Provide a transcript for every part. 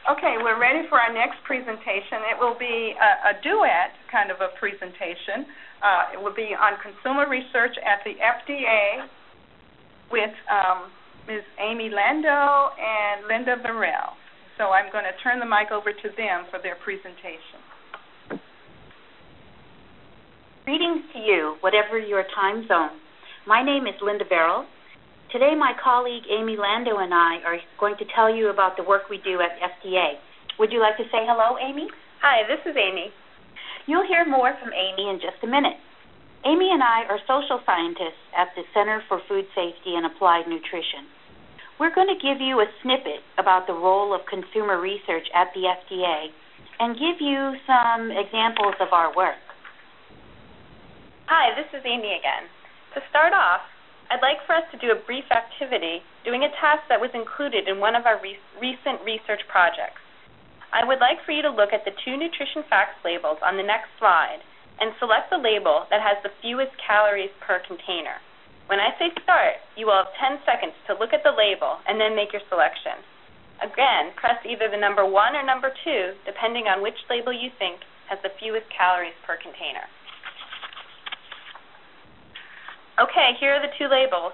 Okay, we're ready for our next presentation. It will be a duet kind of a presentation. It will be on consumer research at the FDA with Ms. Amy Lando and Linda Verrill. So I'm going to turn the mic over to them for their presentation. Greetings to you, whatever your time zone. My name is Linda Verrill. Today, my colleague Amy Lando and I are going to tell you about the work we do at FDA. Would you like to say hello, Amy? Hi, this is Amy. You'll hear more from Amy in just a minute. Amy and I are social scientists at the Center for Food Safety and Applied Nutrition. We're going to give you a snippet about the role of consumer research at the FDA and give you some examples of our work. Hi, this is Amy again. To start off, I'd like for us to do a brief activity doing a task that was included in one of our recent research projects. I would like for you to look at the 2 nutrition facts labels on the next slide and select the label that has the fewest calories per container. When I say start, you will have 10 seconds to look at the label and then make your selection. Again, press either the number 1 or number 2, depending on which label you think has the fewest calories per container. Okay, here are the 2 labels.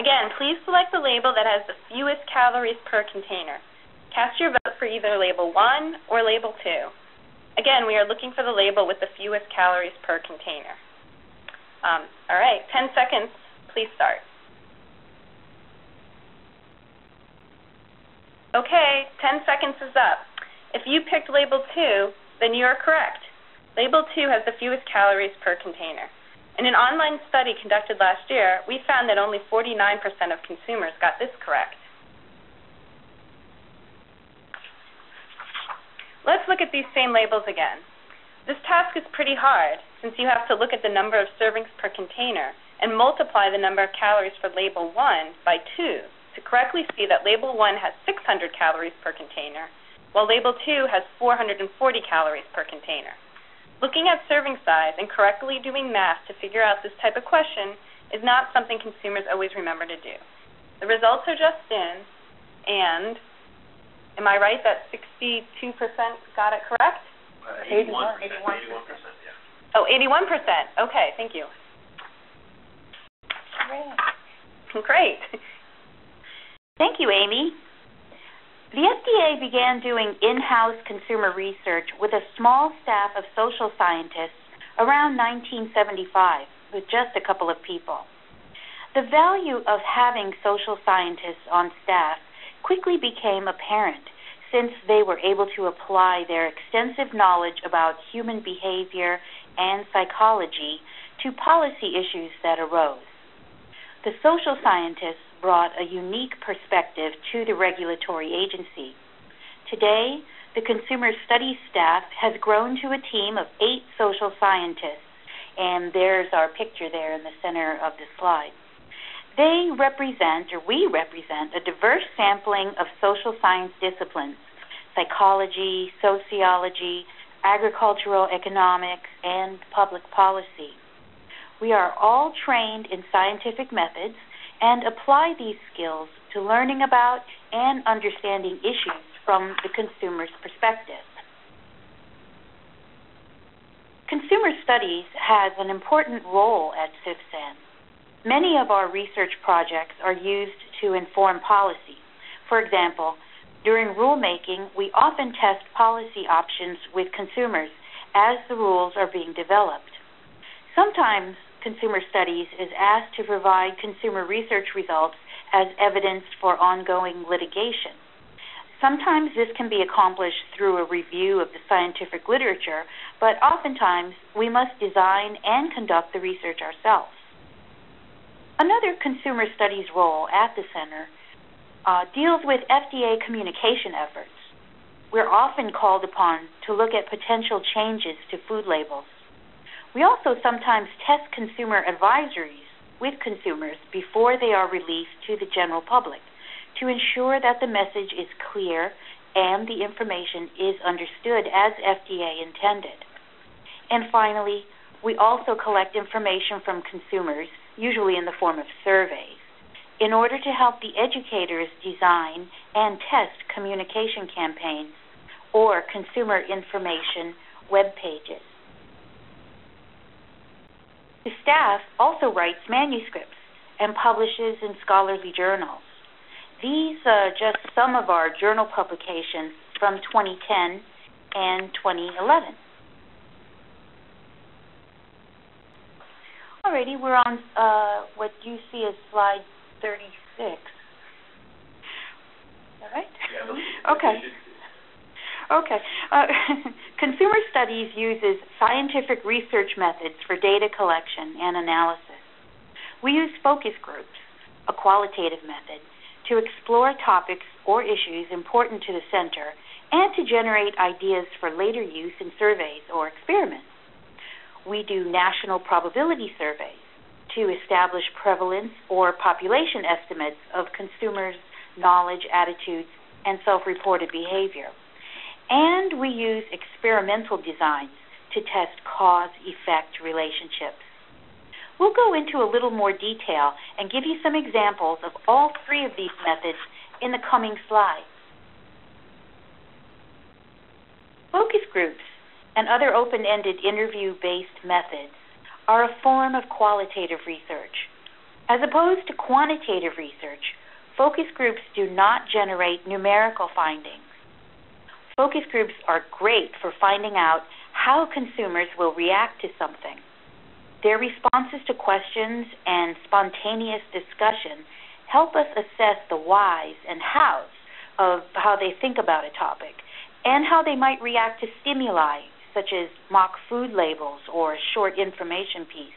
Again, please select the label that has the fewest calories per container. Cast your vote for either label 1 or label 2. Again, we are looking for the label with the fewest calories per container. All right, 10 seconds. Please start. Okay, 10 seconds is up. If you picked label 2, then you are correct. Label 2 has the fewest calories per container. In an online study conducted last year, we found that only 49% of consumers got this correct. Let's look at these same labels again. This task is pretty hard, since you have to look at the number of servings per container and multiply the number of calories for label 1 by 2 to correctly see that label 1 has 600 calories per container, while label 2 has 440 calories per container. Looking at serving size and correctly doing math to figure out this type of question is not something consumers always remember to do. The results are just in, and am I right that 62% got it correct? 81%, yeah. Oh, 81%. Okay, thank you. Great. Thank you, Amy. The FDA began doing in-house consumer research with a small staff of social scientists around 1975, with just a couple of people. The value of having social scientists on staff quickly became apparent since they were able to apply their extensive knowledge about human behavior and psychology to policy issues that arose. The social scientists brought a unique perspective to the regulatory agency. Today, the consumer studies staff has grown to a team of 8 social scientists, and there's our picture there in the center of the slide. We represent a diverse sampling of social science disciplines: psychology, sociology, agricultural economics, and public policy. We are all trained in scientific methods and apply these skills to learning about and understanding issues from the consumer's perspective. Consumer studies has an important role at CFSAN. Many of our research projects are used to inform policy. For example, during rulemaking, we often test policy options with consumers as the rules are being developed. Sometimes consumer studies is asked to provide consumer research results as evidence for ongoing litigation. Sometimes this can be accomplished through a review of the scientific literature, but oftentimes we must design and conduct the research ourselves. Another consumer studies role at the center deals with FDA communication efforts. We're often called upon to look at potential changes to food labels. We also sometimes test consumer advisories with consumers before they are released to the general public to ensure that the message is clear and the information is understood as FDA intended. And finally, we also collect information from consumers, usually in the form of surveys. in order to help the educators design and test communication campaigns or consumer information web pages. The staff also writes manuscripts and publishes in scholarly journals. These are just some of our journal publications from 2010 and 2011. Alrighty, we're on what you see as slide 36. All right? Yeah, okay. Okay. Consumer Studies uses scientific research methods for data collection and analysis. We use focus groups, a qualitative method, to explore topics or issues important to the center and to generate ideas for later use in surveys or experiments. We do national probability surveys to establish prevalence or population estimates of consumers' knowledge, attitudes, and self-reported behavior. And we use experimental designs to test cause-effect relationships. We'll go into a little more detail and give you some examples of all three of these methods in the coming slides. Focus groups and other open-ended interview-based methods are a form of qualitative research. As opposed to quantitative research, focus groups do not generate numerical findings. Focus groups are great for finding out how consumers will react to something. Their responses to questions and spontaneous discussion help us assess the whys and hows of how they think about a topic and how they might react to stimuli such as mock food labels or a short information piece.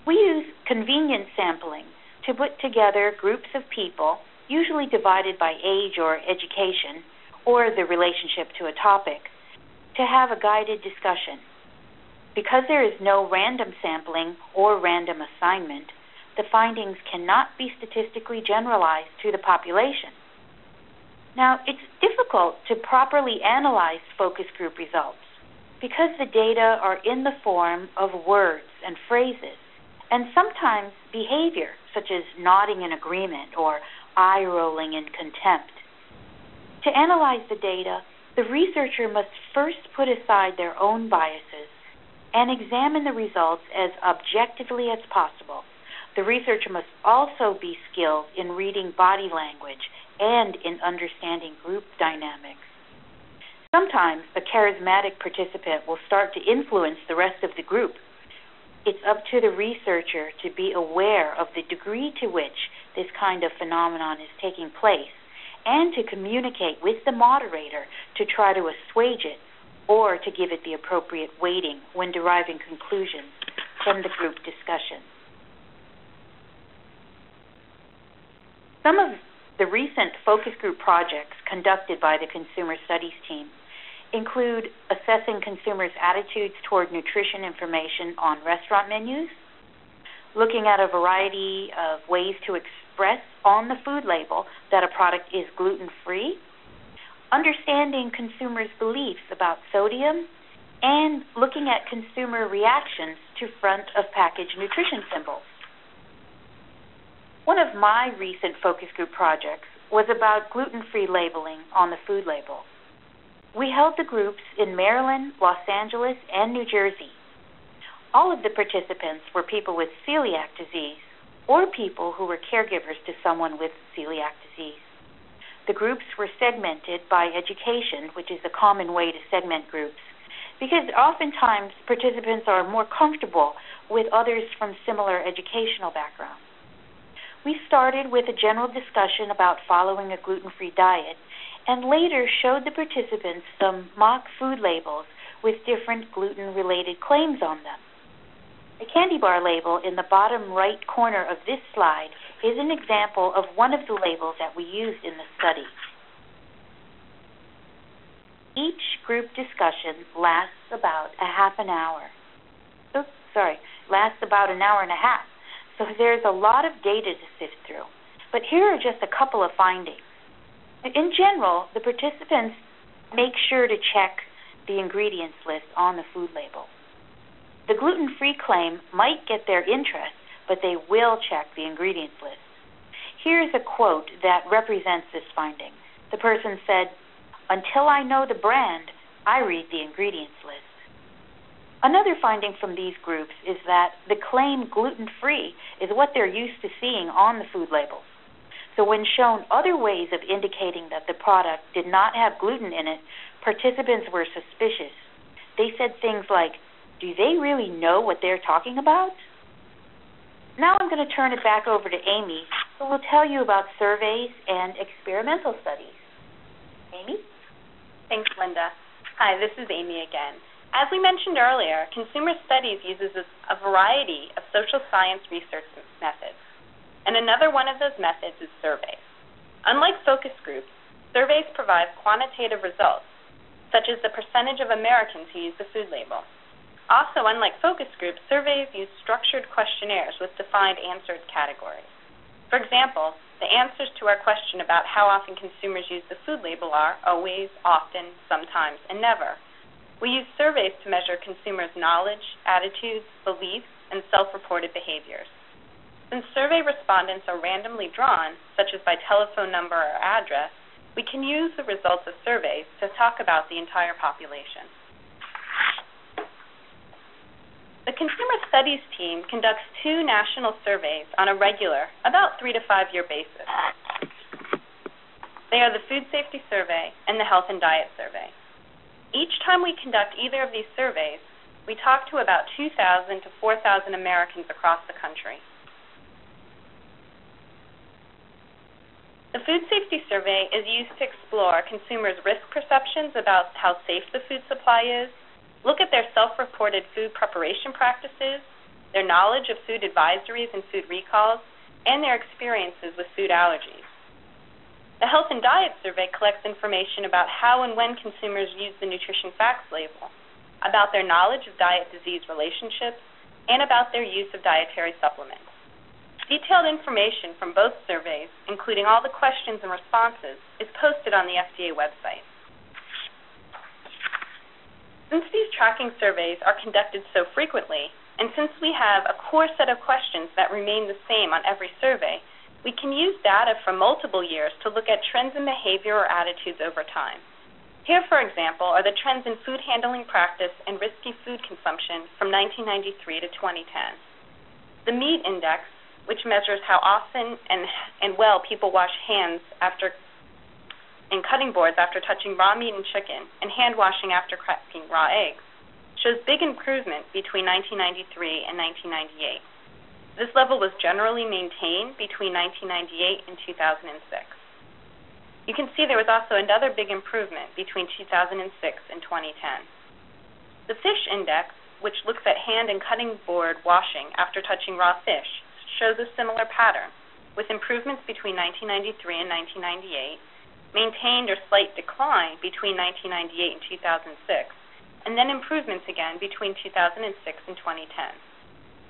We use convenience sampling to put together groups of people, usually divided by age or education, or the relationship to a topic, to have a guided discussion. Because there is no random sampling or random assignment, the findings cannot be statistically generalized to the population. Now, it's difficult to properly analyze focus group results because the data are in the form of words and phrases, and sometimes behavior, such as nodding in agreement or eye-rolling in contempt. To analyze the data, the researcher must first put aside their own biases and examine the results as objectively as possible. The researcher must also be skilled in reading body language and in understanding group dynamics. Sometimes the charismatic participant will start to influence the rest of the group. It's up to the researcher to be aware of the degree to which this kind of phenomenon is taking place and to communicate with the moderator to try to assuage it or to give it the appropriate weighting when deriving conclusions from the group discussion. Some of the recent focus group projects conducted by the Consumer Studies team include assessing consumers' attitudes toward nutrition information on restaurant menus, looking at a variety of ways to express on the food label that a product is gluten-free, understanding consumers' beliefs about sodium, and looking at consumer reactions to front-of-package nutrition symbols. One of my recent focus group projects was about gluten-free labeling on the food label. We held the groups in Maryland, Los Angeles, and New Jersey. All of the participants were people with celiac disease or people who were caregivers to someone with celiac disease. The groups were segmented by education, which is a common way to segment groups, because oftentimes participants are more comfortable with others from similar educational backgrounds. We started with a general discussion about following a gluten-free diet and later showed the participants some mock food labels with different gluten-related claims on them. The candy bar label in the bottom right corner of this slide is an example of one of the labels that we used in the study. Each group discussion lasts about an hour and a half. So there's a lot of data to sift through. But here are just a couple of findings. In general, the participants make sure to check the ingredients list on the food label. The gluten-free claim might get their interest, but they will check the ingredients list. Here's a quote that represents this finding. The person said, "Until I know the brand, I read the ingredients list." Another finding from these groups is that the claim gluten-free is what they're used to seeing on the food labels. So when shown other ways of indicating that the product did not have gluten in it, participants were suspicious. They said things like, "Do they really know what they're talking about?" Now I'm going to turn it back over to Amy, who will tell you about surveys and experimental studies. Amy? Thanks, Linda. Hi, this is Amy again. As we mentioned earlier, consumer studies uses a variety of social science research methods, and another one of those methods is surveys. Unlike focus groups, surveys provide quantitative results, such as the percentage of Americans who use the food label. Also, unlike focus groups, surveys use structured questionnaires with defined answered categories. For example, the answers to our question about how often consumers use the food label are always, often, sometimes, and never. We use surveys to measure consumers' knowledge, attitudes, beliefs, and self-reported behaviors. Since survey respondents are randomly drawn, such as by telephone number or address, we can use the results of surveys to talk about the entire population. The Consumer Studies team conducts 2 national surveys on a regular, about 3 to 5 year basis. They are the Food Safety Survey and the Health and Diet Survey. Each time we conduct either of these surveys, we talk to about 2,000 to 4,000 Americans across the country. The Food Safety Survey is used to explore consumers' risk perceptions about how safe the food supply is, look at their self-reported food preparation practices, their knowledge of food advisories and food recalls, and their experiences with food allergies. The Health and Diet Survey collects information about how and when consumers use the nutrition facts label, about their knowledge of diet-disease relationships, and about their use of dietary supplements. Detailed information from both surveys, including all the questions and responses, is posted on the FDA website. Since these tracking surveys are conducted so frequently, and since we have a core set of questions that remain the same on every survey, we can use data from multiple years to look at trends in behavior or attitudes over time. Here, for example, are the trends in food handling practice and risky food consumption from 1993 to 2010. The meat index, which measures how often and well people wash hands in cutting boards after touching raw meat and chicken, and hand washing after cracking raw eggs, shows big improvement between 1993 and 1998. This level was generally maintained between 1998 and 2006. You can see there was also another big improvement between 2006 and 2010. The fish index, which looks at hand and cutting board washing after touching raw fish, shows a similar pattern, with improvements between 1993 and 1998, maintained or slight decline between 1998 and 2006, and then improvements again between 2006 and 2010.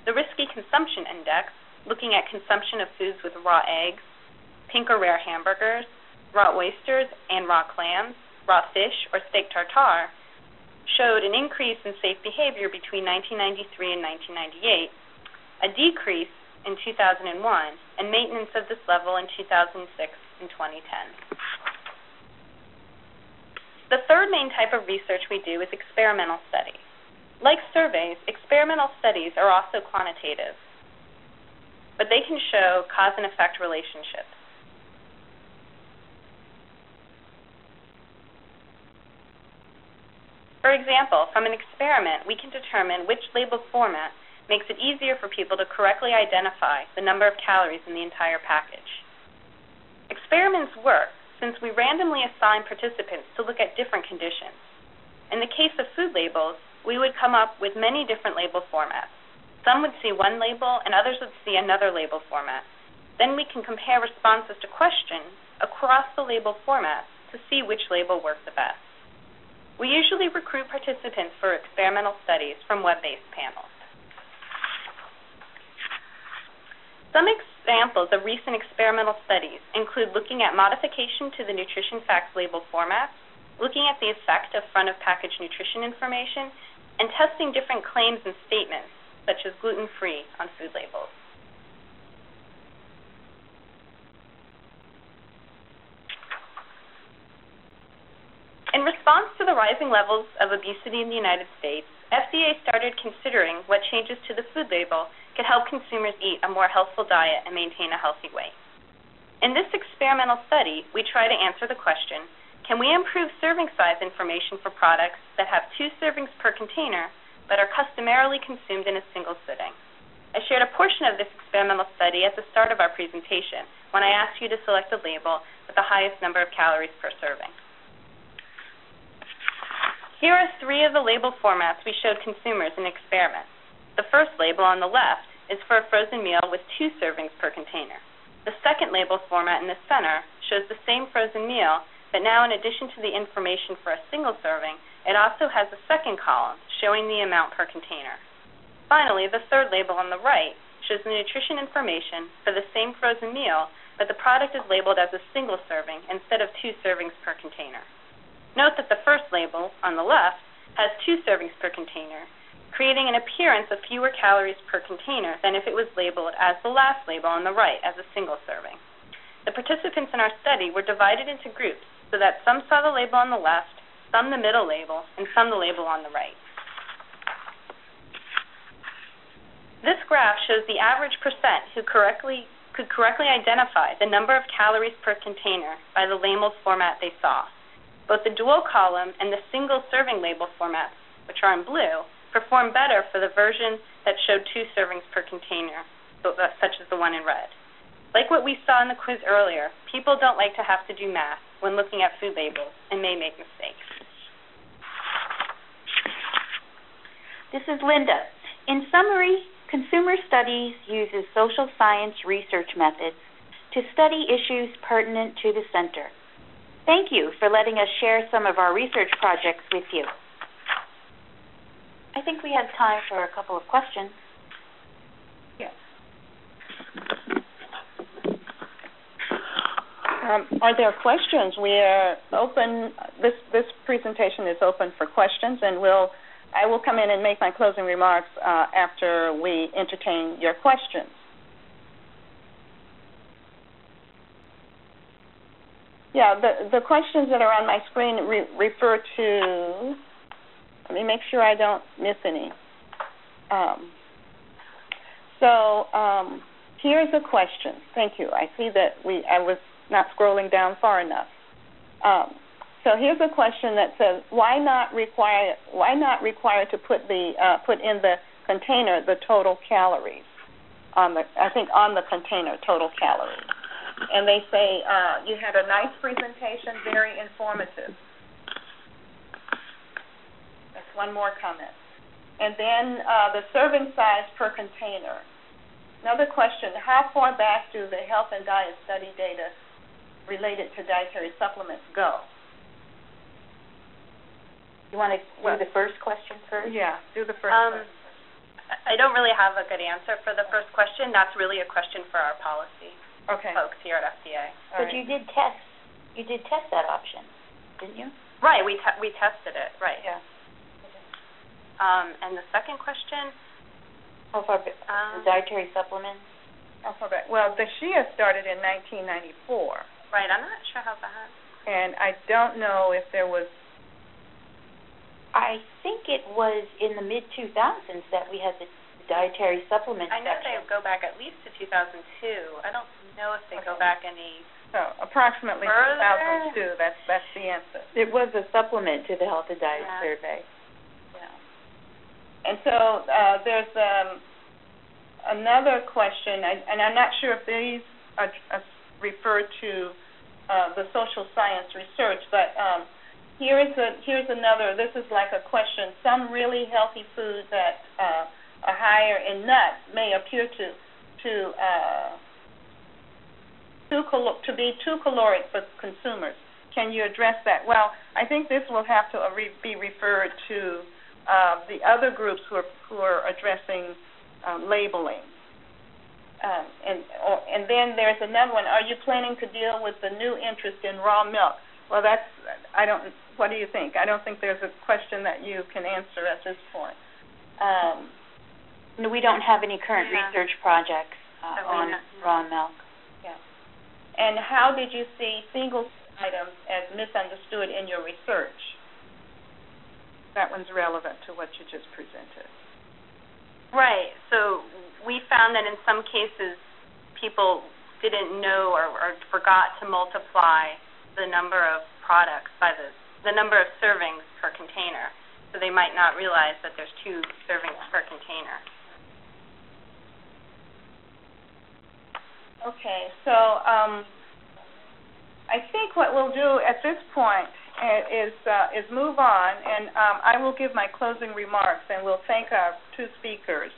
The Risky Consumption Index, looking at consumption of foods with raw eggs, pink or rare hamburgers, raw oysters and raw clams, raw fish, or steak tartare, showed an increase in safe behavior between 1993 and 1998, a decrease in 2001, and maintenance of this level in 2006 and 2010. The third main type of research we do is experimental studies. Like surveys, experimental studies are also quantitative, but they can show cause and effect relationships. For example, from an experiment, we can determine which label format makes it easier for people to correctly identify the number of calories in the entire package. Experiments work since we randomly assign participants to look at different conditions. In the case of food labels, we would come up with many different label formats. Some would see one label and others would see another label format. Then we can compare responses to questions across the label formats to see which label worked the best. We usually recruit participants for experimental studies from web-based panels. Some examples of recent experimental studies include looking at modification to the nutrition facts label formats, looking at the effect of front-of-package nutrition information, and testing different claims and statements, such as gluten-free, on food labels. In response to the rising levels of obesity in the United States, FDA started considering what changes to the food label could help consumers eat a more healthful diet and maintain a healthy weight. In this experimental study, we try to answer the question, can we improve serving size information for products that have 2 servings per container but are customarily consumed in a single sitting? I shared a portion of this experimental study at the start of our presentation when I asked you to select a label with the highest number of calories per serving. Here are 3 of the label formats we showed consumers in experiments. The first label on the left is for a frozen meal with 2 servings per container. The second label format in the center shows the same frozen meal, but now in addition to the information for a single serving, it also has a second column showing the amount per container. Finally, the third label on the right shows the nutrition information for the same frozen meal, but the product is labeled as a single serving instead of 2 servings per container. Note that the first label, on the left, has 2 servings per container, creating an appearance of fewer calories per container than if it was labeled as the last label on the right as a single serving. The participants in our study were divided into groups so that some saw the label on the left, some the middle label, and some the label on the right. This graph shows the average percent who could correctly identify the number of calories per container by the labeled format they saw. Both the dual column and the single serving label formats, which are in blue, perform better for the version that showed 2 servings per container, such as the one in red. Like what we saw in the quiz earlier, people don't like to have to do math when looking at food labels and may make mistakes. This is Linda. In summary, consumer studies uses social science research methods to study issues pertinent to the center. Thank you for letting us share some of our research projects with you. I think we have time for a couple of questions. Yes. Are there questions? We are open. This presentation is open for questions, and I will come in and make my closing remarks after we entertain your questions. Yeah, the questions that are on my screen refer to, let me make sure I don't miss any. Here's a question. Thank you. I see that I was not scrolling down far enough. So here's a question that says, why not require to put in the container the total calories on the container total calories. And they say, you had a nice presentation, very informative. That's one more comment. And then the serving size per container. Another question, how far back do the health and diet study data related to dietary supplements go? You want to do the first question first? Yeah, do the first question. I don't really have a good answer for the first question. That's really a question for our policy folks here at FDA. But you did test that option, didn't you? Right, we tested it, right. Yeah. And the second question? How far back? The dietary supplements? How far back? Well, the SHIA started in 1994. Right, I'm not sure how that. And I don't know if there was. I think it was in the mid-2000s that we had the dietary supplement I know section. they go back at least to 2002. I don't know if they go back any. So approximately further? 2002. That's the answer. It was a supplement to the Health and Diet Survey. And so there's another question, and I'm not sure if these refer to the social science research, but here's another. This is like a question. Some really healthy foods that are higher in nuts may appear to be too caloric for consumers. Can you address that? Well, I think this will have to be referred to the other groups who are addressing labeling. And then there's another one. Are you planning to deal with the new interest in raw milk? Well, what do you think? I don't think there's a question that you can answer at this point. No, we don't have any current research projects on raw milk. Yeah. And how did you see items as misunderstood in your research. That one's relevant to what you just presented. Right. So we found that in some cases people didn't know or forgot to multiply the number of products by the number of servings per container. So they might not realize that there's 2 servings per container. Okay, so I think what we'll do at this point is move on, and I will give my closing remarks, and we'll thank our 2 speakers.